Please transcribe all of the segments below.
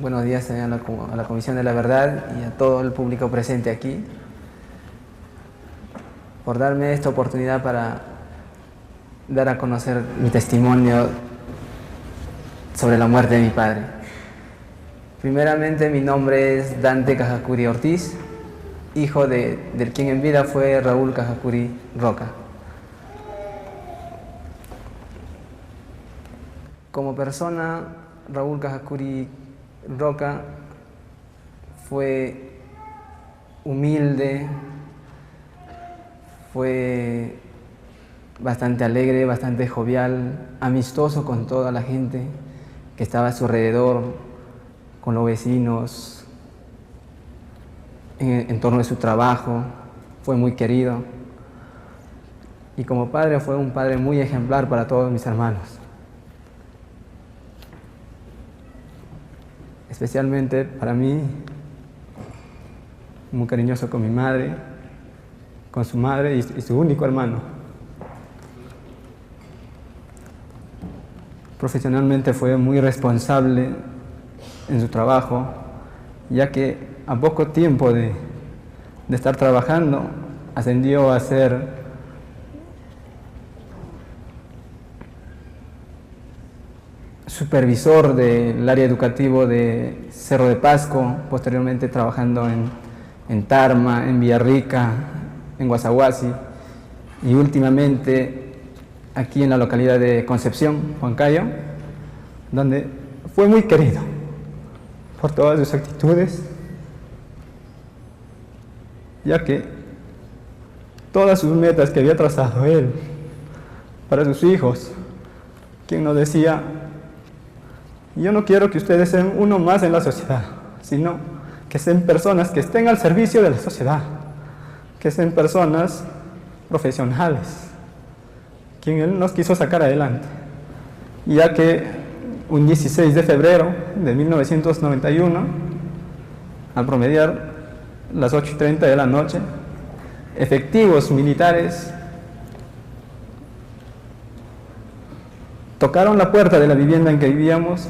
Buenos días también a la Comisión de la Verdad y a todo el público presente aquí, por darme esta oportunidad para dar a conocer mi testimonio sobre la muerte de mi padre. Primeramente, mi nombre es Dante Cajacuri Ortiz, hijo del quien en vida fue Raúl Cajacuri Roca. Como persona, Raúl Cajacuri Roca fue humilde, fue bastante alegre, bastante jovial, amistoso con toda la gente que estaba a su alrededor, con los vecinos, en torno de su trabajo. Fue muy querido y como padre fue un padre muy ejemplar para todos mis hermanos. Especialmente para mí, muy cariñoso con mi madre, con su madre y su único hermano. Profesionalmente fue muy responsable en su trabajo, ya que a poco tiempo de estar trabajando, ascendió a ser supervisor del área educativo de Cerro de Pasco, posteriormente trabajando en Tarma, en Villarrica, en Guasaguasi y últimamente aquí en la localidad de Concepción, Huancayo, donde fue muy querido por todas sus actitudes, ya que todas sus metas que había trazado él para sus hijos, quien nos decía: yo no quiero que ustedes sean uno más en la sociedad, sino que sean personas que estén al servicio de la sociedad, que sean personas profesionales, quien él nos quiso sacar adelante, ya que un 16 de febrero de 1991, al promediar las 8:30 de la noche, efectivos militares tocaron la puerta de la vivienda en que vivíamos,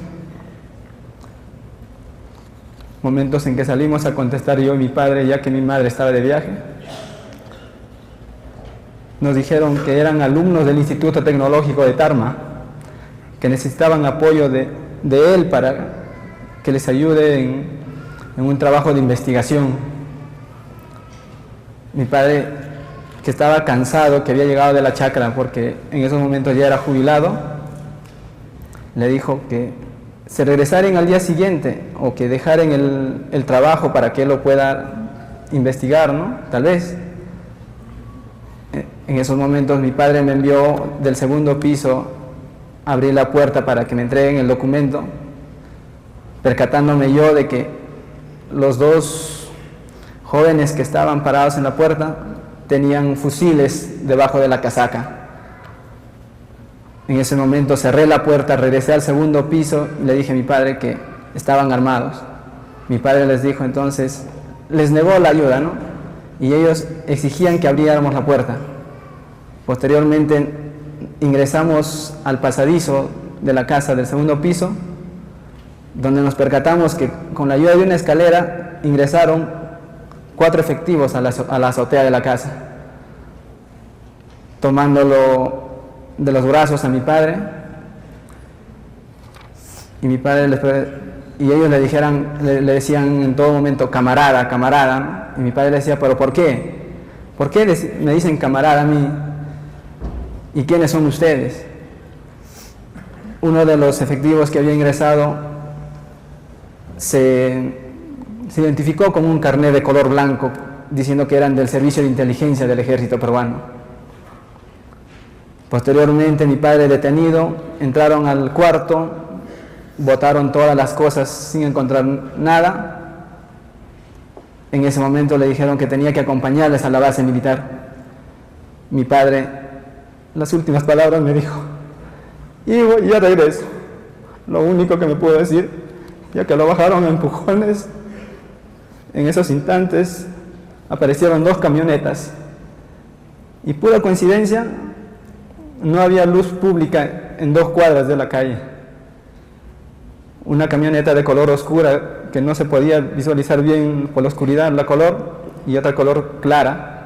momentos en que salimos a contestar yo y mi padre, ya que mi madre estaba de viaje. Nos dijeron que eran alumnos del Instituto Tecnológico de Tarma, que necesitaban apoyo de él para que les ayude en un trabajo de investigación. Mi padre, que estaba cansado, que había llegado de la chacra porque en esos momentos ya era jubilado, le dijo que se regresaran al día siguiente o que dejaran el trabajo para que él lo pueda investigar, ¿no? Tal vez. En esos momentos mi padre me envió del segundo piso a abrir la puerta para que me entreguen el documento, percatándome yo de que los dos jóvenes que estaban parados en la puerta tenían fusiles debajo de la casaca. En ese momento cerré la puerta, regresé al segundo piso y le dije a mi padre que estaban armados. Mi padre les dijo entonces, les negó la ayuda, ¿no? Y ellos exigían que abriéramos la puerta. Posteriormente ingresamos al pasadizo de la casa del segundo piso, donde nos percatamos que con la ayuda de una escalera ingresaron 4 efectivos a la azotea de la casa, tomándolo de los brazos a mi padre, y mi padre y ellos le decían en todo momento camarada, camarada, ¿no? Y mi padre le decía, pero ¿por qué? ¿Por qué me dicen camarada a mí? ¿Y quiénes son ustedes? Uno de los efectivos que había ingresado se identificó con un carnet de color blanco, diciendo que eran del servicio de inteligencia del ejército peruano. Posteriormente mi padre detenido, entraron al cuarto, botaron todas las cosas sin encontrar nada. En ese momento le dijeron que tenía que acompañarles a la base militar. Mi padre, las últimas palabras me dijo: hijo, ya regreso. Lo único que me pudo decir, ya que lo bajaron a empujones, en esos instantes aparecieron 2 camionetas y pura coincidencia, no había luz pública en 2 cuadras de la calle. una camioneta de color oscura que no se podía visualizar bien por la oscuridad, la color, y otra color clara.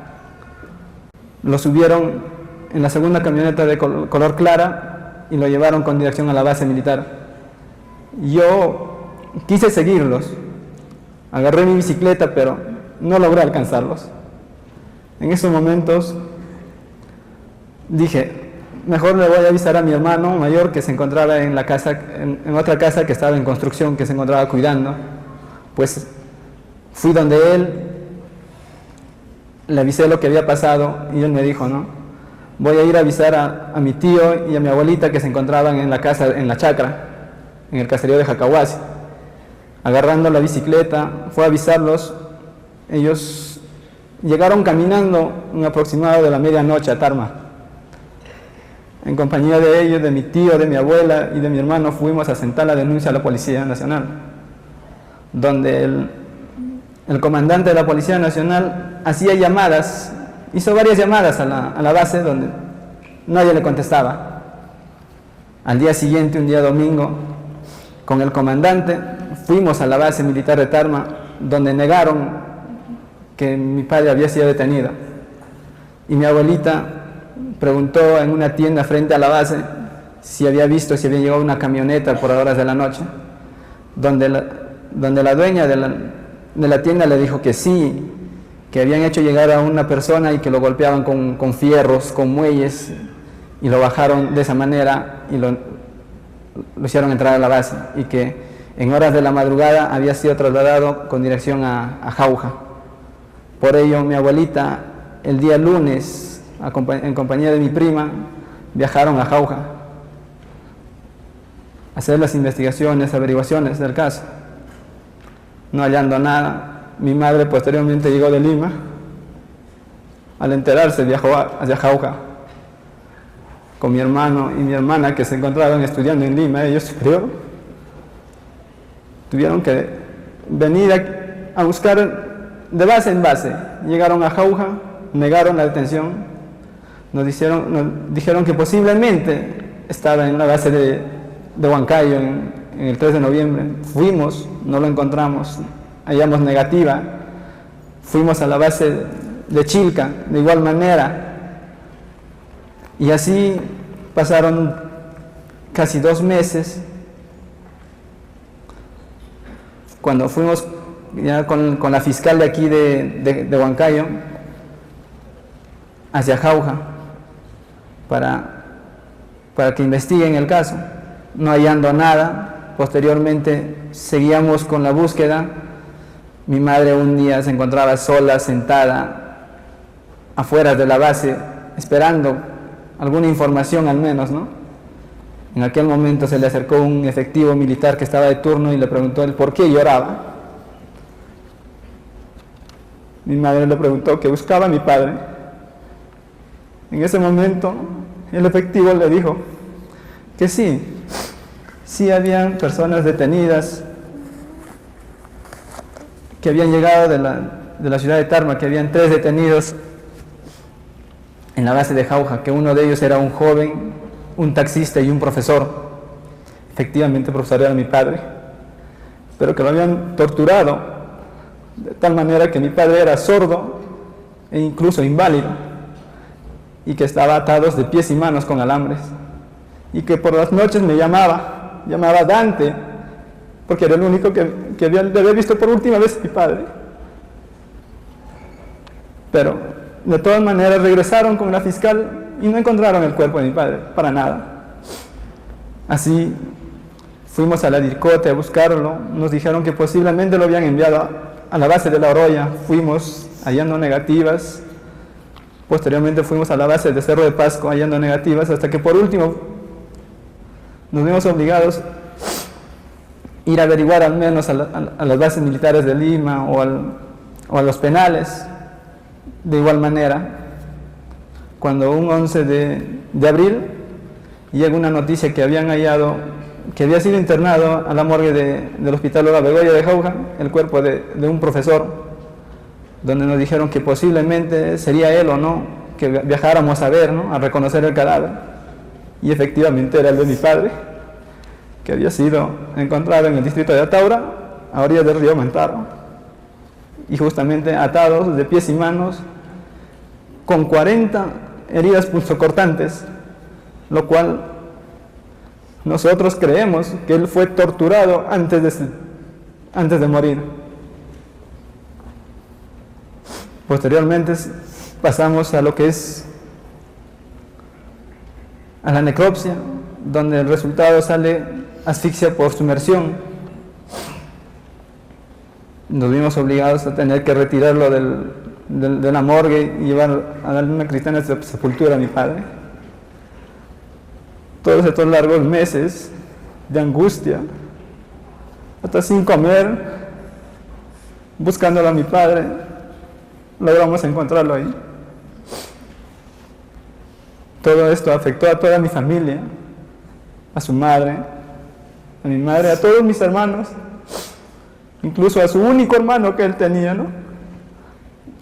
Lo subieron en la segunda camioneta de color clara y lo llevaron con dirección a la base militar. Yo quise seguirlos, agarré mi bicicleta, pero no logré alcanzarlos. En esos momentos dije, mejor le voy a avisar a mi hermano mayor que se encontraba en la casa, en otra casa que estaba en construcción, que se encontraba cuidando. Pues fui donde él, le avisé lo que había pasado y él me dijo, no, voy a ir a avisar a mi tío y a mi abuelita que se encontraban en la casa, en la chacra, en el caserío de Jacahuasi. Agarrando la bicicleta, fue a avisarlos. Ellos llegaron caminando un aproximado de la medianoche a Tarma. En compañía de ellos, de mi tío, de mi abuela y de mi hermano, fuimos a sentar la denuncia a la Policía Nacional, donde el comandante de la Policía Nacional hacía llamadas, hizo varias llamadas a la base donde nadie le contestaba. Al día siguiente, un día domingo, con el comandante fuimos a la base militar de Tarma, donde negaron que mi padre había sido detenido. Y mi abuelita preguntó en una tienda frente a la base si había visto, si había llegado una camioneta por horas de la noche, donde la dueña de la tienda le dijo que sí, que habían hecho llegar a una persona y que lo golpeaban con fierros, con muelles, y lo bajaron de esa manera y lo hicieron entrar a la base, y que en horas de la madrugada había sido trasladado con dirección a Jauja. Por ello, mi abuelita, el día lunes, en compañía de mi prima, viajaron a Jauja a hacer las investigaciones, averiguaciones del caso. No hallando nada, mi madre posteriormente llegó de Lima. Al enterarse, viajó hacia Jauja con mi hermano y mi hermana, que se encontraban estudiando en Lima, ellos superior. Tuvieron que venir a buscar de base en base. Llegaron a Jauja, negaron la detención, nos dijeron que posiblemente estaba en la base de Huancayo en el 3 de noviembre. Fuimos, no lo encontramos, hallamos negativa. Fuimos a la base de Chilca, de igual manera. Y así pasaron casi 2 meses. Cuando fuimos ya con la fiscal de aquí de Huancayo hacia Jauja para que investiguen el caso, no hallando nada. Posteriormente seguíamos con la búsqueda. Mi madre un día se encontraba sola, sentada afuera de la base, esperando alguna información al menos, ¿no? En aquel momento se le acercó un efectivo militar que estaba de turno y le preguntó el por qué lloraba. Mi madre le preguntó que buscaba a mi padre. En ese momento el efectivo le dijo que sí habían personas detenidas que habían llegado de la ciudad de Tarma, que habían 3 detenidos en la base de Jauja, que uno de ellos era un joven, un taxista y un profesor. Efectivamente, el profesor era mi padre, pero que lo habían torturado de tal manera que mi padre era sordo e incluso inválido, y que estaba atados de pies y manos con alambres, y que por las noches me llamaba Dante, porque era el único que le había visto por última vez a mi padre. Pero de todas maneras regresaron con la fiscal y no encontraron el cuerpo de mi padre, para nada. Así fuimos a la DIRCOTE a buscarlo. Nos dijeron que posiblemente lo habían enviado a la base de La Oroya. Fuimos hallando negativas. Posteriormente fuimos a la base de Cerro de Pasco hallando negativas, hasta que por último nos vimos obligados a ir a averiguar al menos a las bases militares de Lima o a los penales. De igual manera, cuando un 11 de abril llega una noticia que habían hallado, que había sido internado a la morgue del Hospital Olga Begoya de Jauja, el cuerpo de un profesor, donde nos dijeron que posiblemente sería él o no, que viajáramos a ver, ¿no?, a reconocer el cadáver. Y efectivamente era el de mi padre. que había sido encontrado en el distrito de Ataura, a orillas del río Mantaro, y justamente atados de pies y manos, con 40 heridas punzocortantes, lo cual nosotros creemos que él fue torturado antes de morir. Posteriormente pasamos a lo que es a la necropsia, donde el resultado sale asfixia por sumersión. Nos vimos obligados a tener que retirarlo de la morgue y llevar a darle una cristiana sepultura a mi padre. Todos estos largos meses de angustia, hasta sin comer, buscándolo a mi padre, logramos encontrarlo ahí. Todo esto afectó a toda mi familia, a su madre, a mi madre, a todos mis hermanos, incluso a su único hermano que él tenía, ¿no?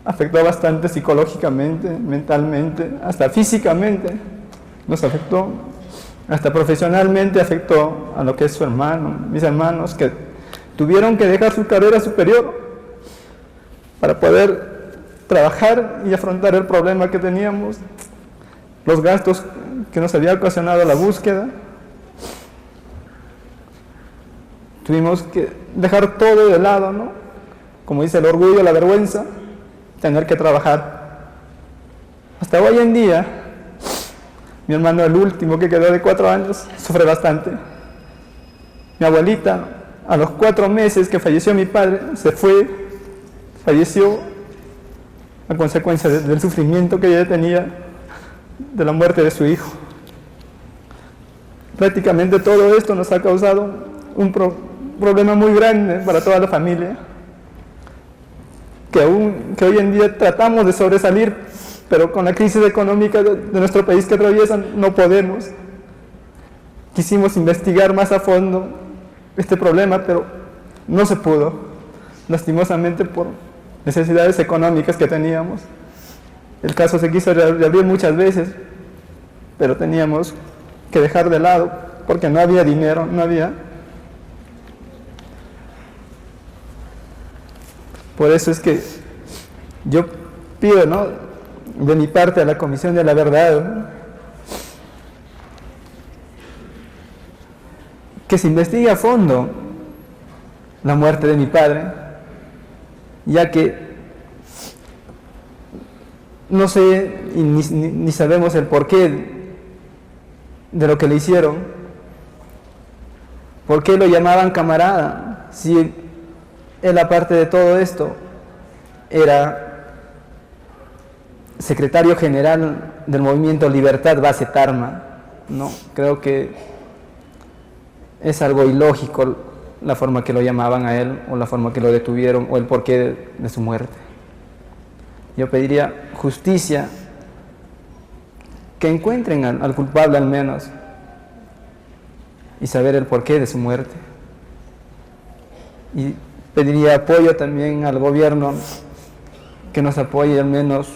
Afectó bastante psicológicamente, mentalmente, hasta físicamente nos afectó, hasta profesionalmente afectó a lo que es su hermano, mis hermanos, que tuvieron que dejar su carrera superior para poder trabajar y afrontar el problema que teníamos, los gastos que nos había ocasionado la búsqueda. Tuvimos que dejar todo de lado, ¿no? Como dice el orgullo, la vergüenza, tener que trabajar. Hasta hoy en día, mi hermano, el último que quedó de 4 años, sufre bastante. Mi abuelita, a los 4 meses que falleció mi padre, falleció a consecuencia del sufrimiento que ella tenía de la muerte de su hijo. Prácticamente todo esto nos ha causado un problema muy grande para toda la familia, que hoy en día tratamos de sobresalir, pero con la crisis económica de nuestro país que atraviesan no podemos. Quisimos investigar más a fondo este problema, pero no se pudo, lastimosamente por necesidades económicas que teníamos. El caso se quiso reabrir muchas veces, pero teníamos que dejar de lado porque no había dinero, no había. Por eso es que yo pido, ¿no?, de mi parte a la Comisión de la Verdad, ¿no?, que se investigue a fondo la muerte de mi padre, ya que no sé y ni sabemos el porqué de lo que le hicieron. ¿Por qué lo llamaban camarada? Si él, aparte de todo esto, era secretario general del movimiento Libertad Base Tarma, ¿no? Creo que es algo ilógico la forma que lo llamaban a él, o la forma que lo detuvieron, o el porqué de su muerte. Yo pediría justicia, que encuentren al culpable al menos, y saber el porqué de su muerte. Y pediría apoyo también al gobierno, que nos apoye al menos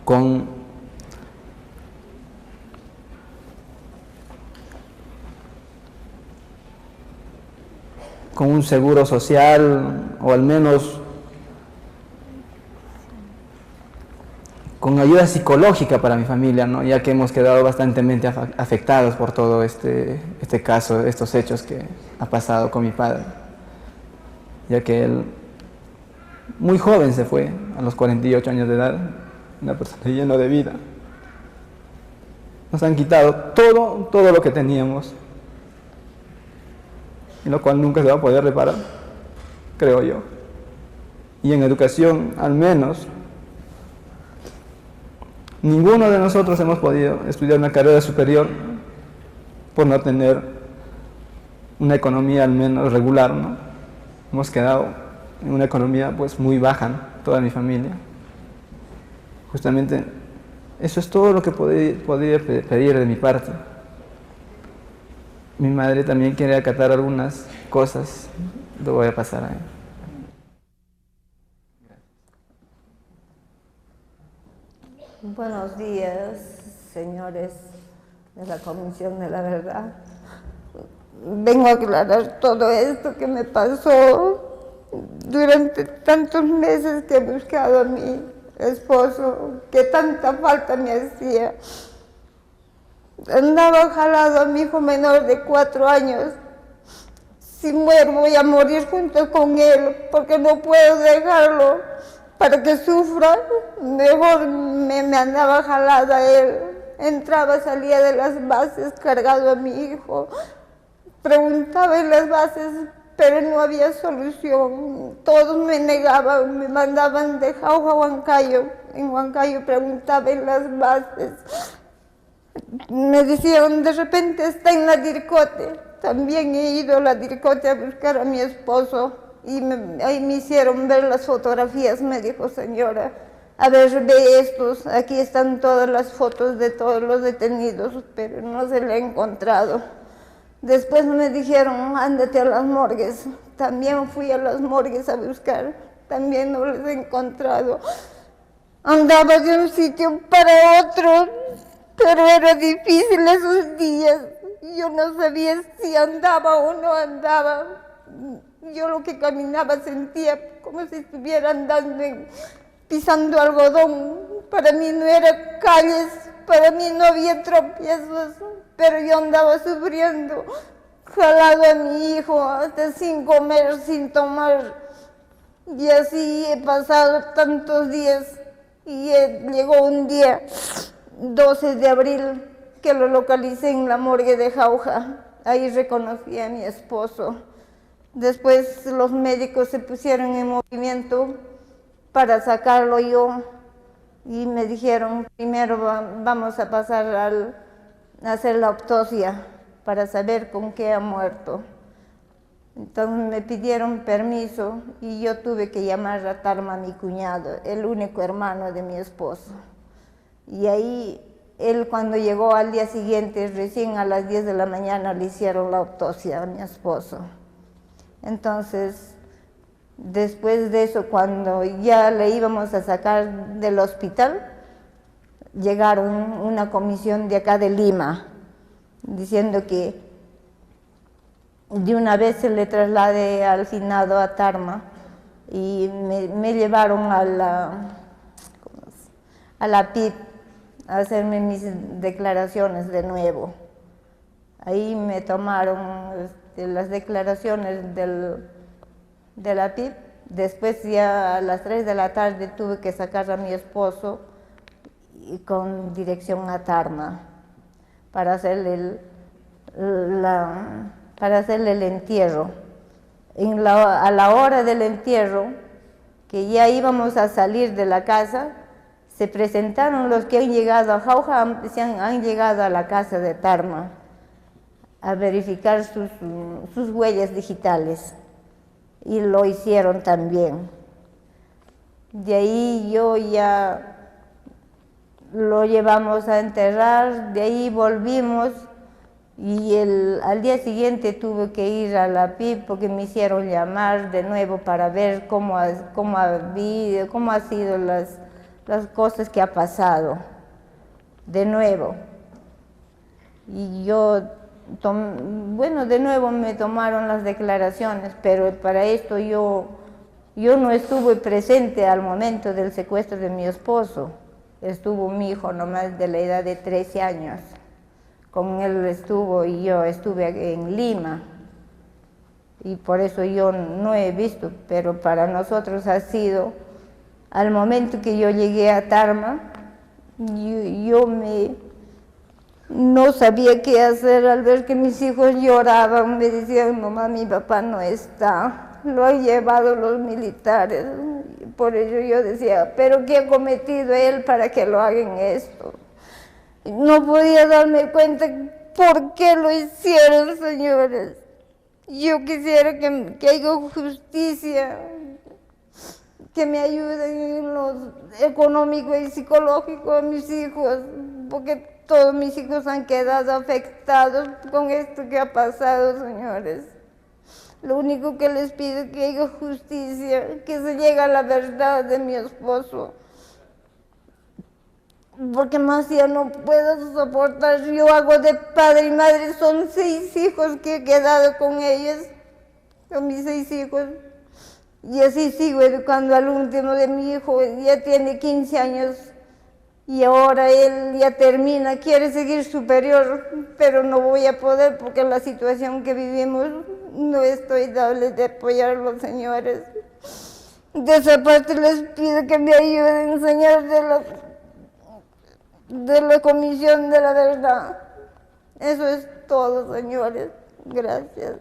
con un seguro social, o al menos con ayuda psicológica para mi familia, ¿no?, ya que hemos quedado bastante afectados por todo este caso, estos hechos que ha pasado con mi padre, ya que él muy joven se fue, a los 48 años de edad, una persona llena de vida. Nos han quitado todo lo que teníamos, y lo cual nunca se va a poder reparar, creo yo. Y en educación, al menos, ninguno de nosotros hemos podido estudiar una carrera superior por no tener una economía al menos regular, ¿no? Hemos quedado en una economía pues muy baja, ¿no?, toda mi familia. Justamente eso es todo lo que podría pedir de mi parte. Mi madre también quiere acatar algunas cosas, lo voy a pasar a él. Buenos días, señores de la Comisión de la Verdad. vengo a aclarar todo esto que me pasó durante tantos meses que he buscado a mi esposo, que tanta falta me hacía. Andaba jalado a mi hijo menor de 4 años. Si muero voy a morir junto con él, porque no puedo dejarlo para que sufra. Mejor me andaba jalada a él. Entraba, salía de las bases cargado a mi hijo. Preguntaba en las bases, pero no había solución. Todos me negaban, me mandaban de Jauja a Huancayo. En Huancayo preguntaba en las bases. Me decían, de repente está en la Dircote. También he ido a la Dircote a buscar a mi esposo y ahí me hicieron ver las fotografías. Me dijo, señora, a ver, ve estos, aquí están todas las fotos de todos los detenidos, pero no se le ha encontrado. Después me dijeron, ándate a las morgues. También fui a las morgues a buscar, también no les he encontrado. Andaba de un sitio para otro, pero era difícil esos días. Yo no sabía si andaba o no andaba. Yo lo que caminaba sentía como si estuviera andando, pisando algodón. Para mí no era calles, para mí no había tropiezos, pero yo andaba sufriendo, jalado a mi hijo, hasta sin comer, sin tomar. Y así he pasado tantos días. Y llegó un día, 12 de abril, que lo localicé en la morgue de Jauja. Ahí reconocí a mi esposo. Después los médicos se pusieron en movimiento para sacarlo yo y me dijeron, primero vamos a pasar a hacer la autopsia para saber con qué ha muerto. Entonces me pidieron permiso y yo tuve que llamar a Tarma, mi cuñado, el único hermano de mi esposo. Y ahí él, cuando llegó al día siguiente, recién a las 10 de la mañana le hicieron la autopsia a mi esposo. Entonces, después de eso, cuando ya le íbamos a sacar del hospital, llegaron una comisión de acá de Lima, diciendo que de una vez se le traslade al finado a Tarma, y me llevaron a la PIP a hacerme mis declaraciones de nuevo. Ahí me tomaron las declaraciones de la PIP. Después ya a las 3 de la tarde tuve que sacar a mi esposo y con dirección a Tarma para hacerle el entierro. A la hora del entierro, que ya íbamos a salir de la casa, se presentaron los que han llegado a Jauja, han llegado a la casa de Tarma a verificar sus huellas digitales, y lo hicieron también. De ahí yo ya lo llevamos a enterrar, de ahí volvimos. Y al día siguiente tuve que ir a la PIP porque me hicieron llamar de nuevo para ver cómo ha sido las cosas que ha pasado de nuevo. Y yo, de nuevo me tomaron las declaraciones, pero para esto yo no estuve presente al momento del secuestro de mi esposo. Estuvo mi hijo nomás de la edad de 13 años. Con él estuvo y yo estuve en Lima, y por eso yo no he visto, pero para nosotros ha sido, al momento que yo llegué a Tarma, yo no sabía qué hacer al ver que mis hijos lloraban. Me decían, mamá, mi papá no está, lo han llevado los militares. Por ello yo decía, pero ¿qué ha cometido él para que lo hagan esto? No podía darme cuenta por qué lo hicieron, señores. Yo quisiera que haya justicia, que me ayuden en lo económico y psicológico a mis hijos, porque todos mis hijos han quedado afectados con esto que ha pasado, señores. Lo único que les pido es que haya justicia, que se llegue a la verdad de mi esposo. porque más ya no puedo soportar. Yo hago de padre y madre, son 6 hijos que he quedado con ellos, con mis 6 hijos. Y así sigo educando al último de mi hijo, ya tiene 15 años. Y ahora él ya termina, quiere seguir superior, pero no voy a poder porque la situación que vivimos no estoy dable de apoyarlo, señores. De esa parte les pido que me ayuden, señor de la Comisión de la Verdad. Eso es todo, señores. Gracias.